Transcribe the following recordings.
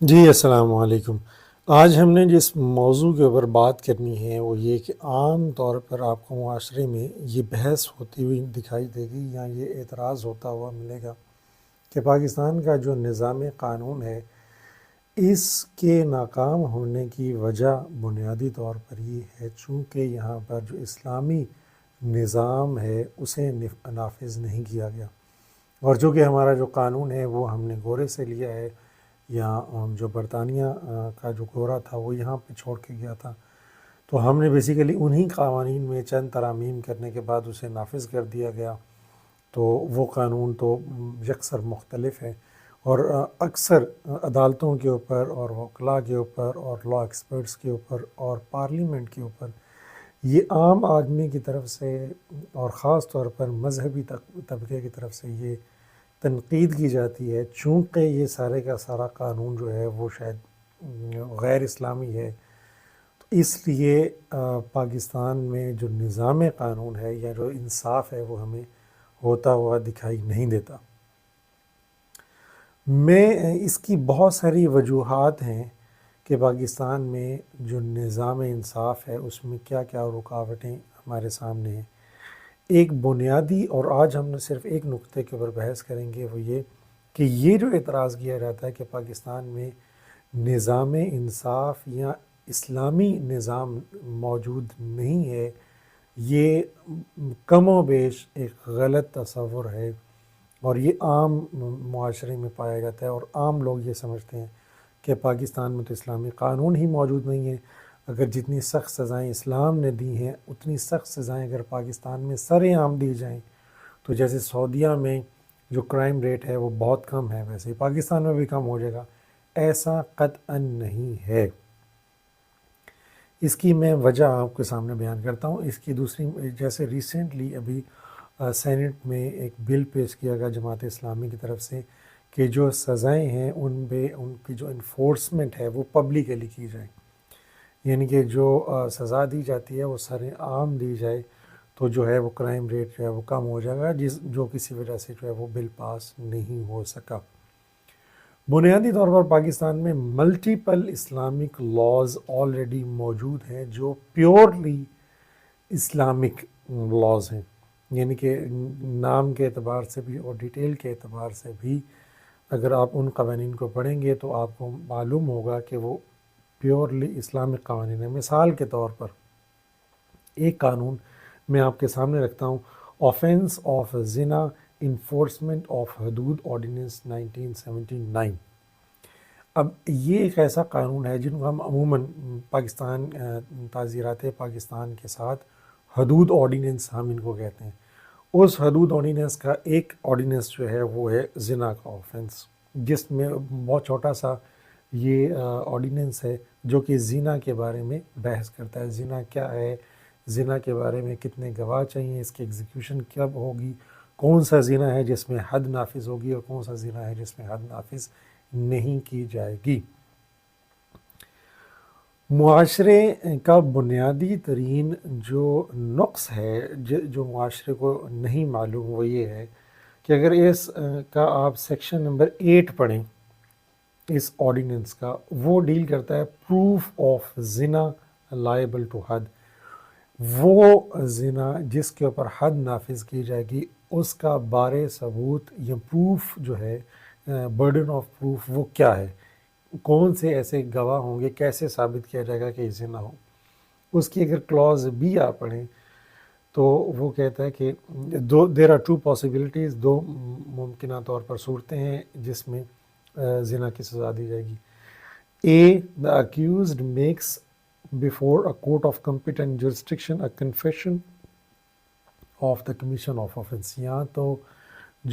جی السلام علیکم۔ آج ہم نے جس موضوع کے اوپر بات کرنی ہے وہ یہ کہ عام طور پر آپ کو معاشرے میں یہ بحث ہوتی ہوئی دکھائی دے گی یا یہ اعتراض ہوتا ہوا ملے گا کہ پاکستان کا جو نظام قانون ہے اس کے ناکام ہونے کی وجہ بنیادی طور پر یہ ہے چونکہ یہاں پر جو اسلامی نظام ہے اسے نافذ نہیں کیا گیا، اور چونکہ ہمارا جو قانون ہے وہ ہم نے گورے سے لیا ہے، یا جو برطانیہ کا جو گورا تھا وہ یہاں پہ چھوڑ کے گیا تھا، تو ہم نے بیسیکلی انہی قوانین میں چند ترامیم کرنے کے بعد اسے نافذ کر دیا گیا، تو وہ قانون تو یکسر مختلف ہے، اور اکثر عدالتوں کے اوپر اور وکلاء کے اوپر اور لا ایکسپرٹس کے اوپر اور پارلیمنٹ کے اوپر یہ عام آدمی کی طرف سے اور خاص طور پر مذہبی طبقے کی طرف سے یہ تنقید کی جاتی ہے چونکہ یہ سارے کا سارا قانون جو ہے وہ شاید غیر اسلامی ہے، تو اس لیے پاکستان میں جو نظام قانون ہے یا جو انصاف ہے وہ ہمیں ہوتا ہوا دکھائی نہیں دیتا۔ اس کی بہت ساری وجوہات ہیں کہ پاکستان میں جو نظام انصاف ہے اس میں کیا کیا رکاوٹیں ہمارے سامنے ہیں۔ ایک بنیادی، اور آج ہم نے صرف ایک نقطے کے اوپر بحث کریں گے، وہ یہ کہ یہ جو اعتراض کیا جاتا ہے کہ پاکستان میں نظام انصاف یا اسلامی نظام موجود نہیں ہے، یہ کم و بیش ایک غلط تصور ہے، اور یہ عام معاشرے میں پایا جاتا ہے، اور عام لوگ یہ سمجھتے ہیں کہ پاکستان میں تو اسلامی قانون ہی موجود نہیں ہے، اگر جتنی سخت سزائیں اسلام نے دی ہیں اتنی سخت سزائیں اگر پاکستان میں سر عام دی جائیں تو جیسے سعودیہ میں جو کرائم ریٹ ہے وہ بہت کم ہے، ویسے ہی پاکستان میں بھی کم ہو جائے گا، ایسا قطعاً نہیں ہے۔ اس کی میں وجہ آپ کے سامنے بیان کرتا ہوں۔ اس کی دوسری، جیسے ریسنٹلی ابھی سینٹ میں ایک بل پیش کیا گیا جماعت اسلامی کی طرف سے کہ جو سزائیں ہیں ان کی جو انفورسمنٹ ہے وہ پبلکلی کی جائے، یعنی کہ جو سزا دی جاتی ہے وہ سر عام دی جائے، تو جو ہے وہ کرائم ریٹ جو ہے وہ کم ہو جائے گا، جو کسی وجہ سے جو ہے وہ بل پاس نہیں ہو سکا۔ بنیادی طور پر پاکستان میں ملٹیپل اسلامک لاز آلریڈی موجود ہیں جو پیورلی اسلامک لاز ہیں، یعنی کہ نام کے اعتبار سے بھی اور ڈیٹیل کے اعتبار سے بھی اگر آپ ان قوانین کو پڑھیں گے تو آپ کو معلوم ہوگا کہ وہ پیورلی اسلامک قوانین ہیں۔ مثال کے طور پر ایک قانون میں آپ کے سامنے رکھتا ہوں، آفینس آف زنا انفورسمنٹ آف حدود آرڈیننس 1979۔ اب یہ ایک ایسا قانون ہے جن کو ہم عموماً پاکستان تعزیرات پاکستان کے ساتھ حدود آرڈیننس ہم ان کو کہتے ہیں۔ اس حدود آرڈیننس کا ایک آرڈیننس جو ہے وہ ہے زنا کا آفینس، جس میں بہت چھوٹا سا یہ آرڈیننس ہے جو کہ زنا کے بارے میں بحث کرتا ہے، زنا کیا ہے، زنا کے بارے میں کتنے گواہ چاہیے، اس کی ایگزیکیوشن کب ہوگی، کون سا زنا ہے جس میں حد نافذ ہوگی اور کون سا زنا ہے جس میں حد نافذ نہیں کی جائے گی۔ معاشرے کا بنیادی ترین جو نقص ہے جو معاشرے کو نہیں معلوم وہ یہ ہے کہ اگر اس کا آپ سیکشن نمبر 8 پڑھیں اس آرڈیننس کا، وہ ڈیل کرتا ہے پروف آف زنا لائبل ٹو حد، وہ زنا جس کے اوپر حد نافذ کی جائے گی اس کا بارے ثبوت یا پروف جو ہے، برڈن آف پروف وہ کیا ہے، کون سے ایسے گواہ ہوں گے، کیسے ثابت کیا جائے گا کہ یہ زنا ہو۔ اس کی اگر کلاز بھی آپ پڑھیں تو وہ کہتا ہے کہ دیر آر ٹو پاسبلٹیز، دو ممکنہ طور پر صورتیں ہیں جس میں زنا کی سزا دی جائے گی۔ اے، the accused makes before a court of competent jurisdiction a confession of the commission of offense، یا تو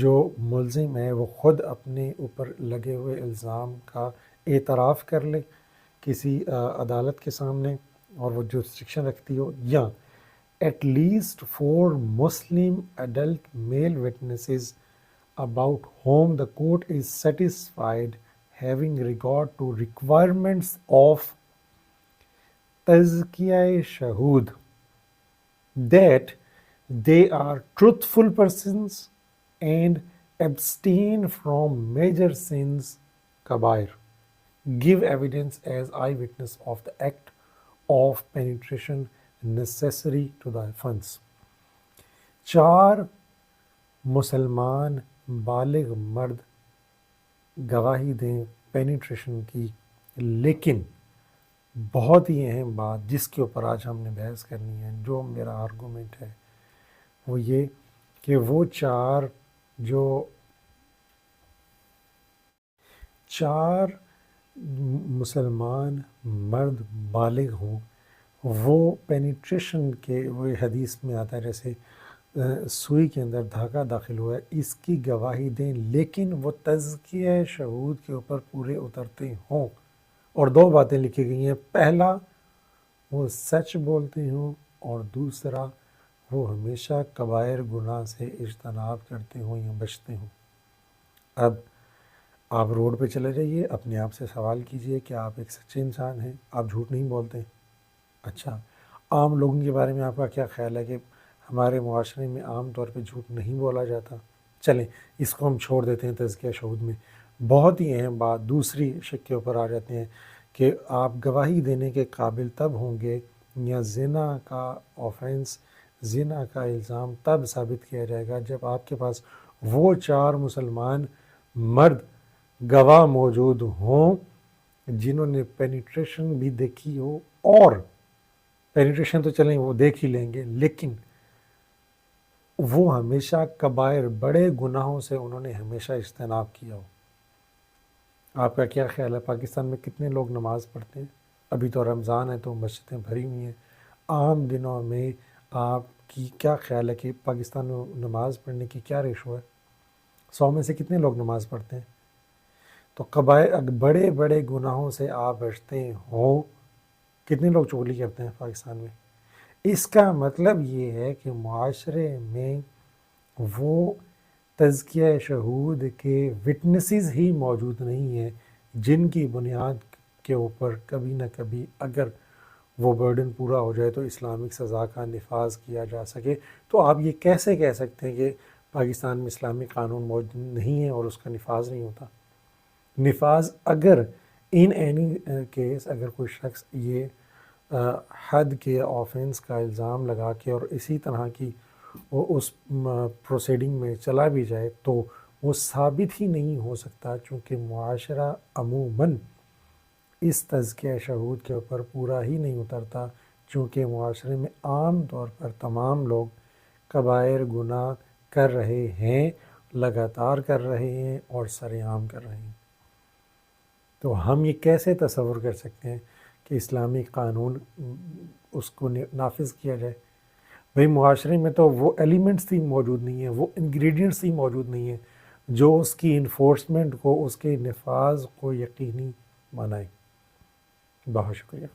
جو ملزم ہے وہ خود اپنے اوپر لگے ہوئے الزام کا اعتراف کر لے کسی عدالت کے سامنے اور وہ جورسڈکشن رکھتی ہو، یا at least 4 Muslim adult male witnesses about whom the court is satisfied having regard to requirements of تزکیہ شہود that they are truthful persons and abstain from major sins, kabair, give evidence as eyewitness of the act of penetration necessary to the offense. 4 مسلمان بالغ مرد گواہی دیں penetration کی، لیکن بہت ہی اہم بات جس کے اوپر آج ہم نے بحث کرنی ہے، جو میرا آرگومنٹ ہے وہ یہ کہ وہ چار مسلمان مرد بالغ ہوں، وہ پینیٹریشن کے، وہ حدیث میں آتا ہے جیسے سوئی کے اندر دھاگا داخل ہوا ہے، اس کی گواہی دیں، لیکن وہ تزکیہ شہود کے اوپر پورے اترتے ہوں۔ اور 2 باتیں لکھی گئی ہیں، پہلا وہ سچ بولتے ہوں، اور دوسرا وہ ہمیشہ کبائر گناہ سے اجتناب کرتے ہوں یا بچتے ہوں۔ اب آپ روڈ پہ چلے جائیے، اپنے آپ سے سوال کیجئے کہ آپ ایک سچے انسان ہیں، آپ جھوٹ نہیں بولتے۔ اچھا، عام لوگوں کے بارے میں آپ کا کیا خیال ہے کہ ہمارے معاشرے میں عام طور پہ جھوٹ نہیں بولا جاتا؟ چلیں اس کو ہم چھوڑ دیتے ہیں تزکیہ شہود میں۔ بہت ہی اہم بات دوسری شق کے اوپر آ جاتے ہیں کہ آپ گواہی دینے کے قابل تب ہوں گے یا زنا کا آفینس، زنا کا الزام تب ثابت کیا جائے گا جب آپ کے پاس وہ 4 مسلمان مرد گواہ موجود ہوں جنہوں نے پینیٹریشن بھی دیکھی ہو، اور پینیٹریشن تو چلیں وہ دیکھ ہی لیں گے، لیکن وہ ہمیشہ کبائر بڑے گناہوں سے انہوں نے ہمیشہ اجتناب کیا ہو۔ آپ کا کیا خیال ہے پاکستان میں کتنے لوگ نماز پڑھتے ہیں؟ ابھی تو رمضان ہے تو مسجدیں بھری ہوئی ہیں، عام دنوں میں آپ کی کیا خیال ہے کہ پاکستان میں نماز پڑھنے کی کیا ریشو ہے؟ 100 میں سے کتنے لوگ نماز پڑھتے ہیں؟ تو کبائر بڑے بڑے گناہوں سے آپ بچتے ہوں، کتنے لوگ چغلی کرتے ہیں پاکستان میں؟ اس کا مطلب یہ ہے کہ معاشرے میں وہ تزکیہ شہود کے وٹنسز ہی موجود نہیں ہیں جن کی بنیاد کے اوپر کبھی نہ کبھی اگر وہ برڈن پورا ہو جائے تو اسلامک سزا کا نفاذ کیا جا سکے۔ تو آپ یہ کیسے کہہ سکتے ہیں کہ پاکستان میں اسلامی قانون موجود نہیں ہے اور اس کا نفاذ نہیں ہوتا؟ نفاذ اگر ان اینی کیس اگر کوئی شخص یہ حد کے آفینس کا الزام لگا کے اور اسی طرح کی اس پروسیڈنگ میں چلا بھی جائے تو وہ ثابت ہی نہیں ہو سکتا، چونکہ معاشرہ عموماً اس تزکیہ شہود کے اوپر پورا ہی نہیں اترتا، چونکہ معاشرے میں عام طور پر تمام لوگ کبائر گناہ کر رہے ہیں، لگاتار کر رہے ہیں اور سر عام کر رہے ہیں۔ تو ہم یہ کیسے تصور کر سکتے ہیں کہ اسلامی قانون اس کو نافذ کیا جائے؟ بھئی معاشرے میں تو وہ ایلیمنٹس ہی موجود نہیں ہیں، وہ انگریڈینٹس ہی موجود نہیں ہیں جو اس کی انفورسمنٹ کو، اس کے نفاذ کو یقینی بنائیں۔ بہت شکریہ۔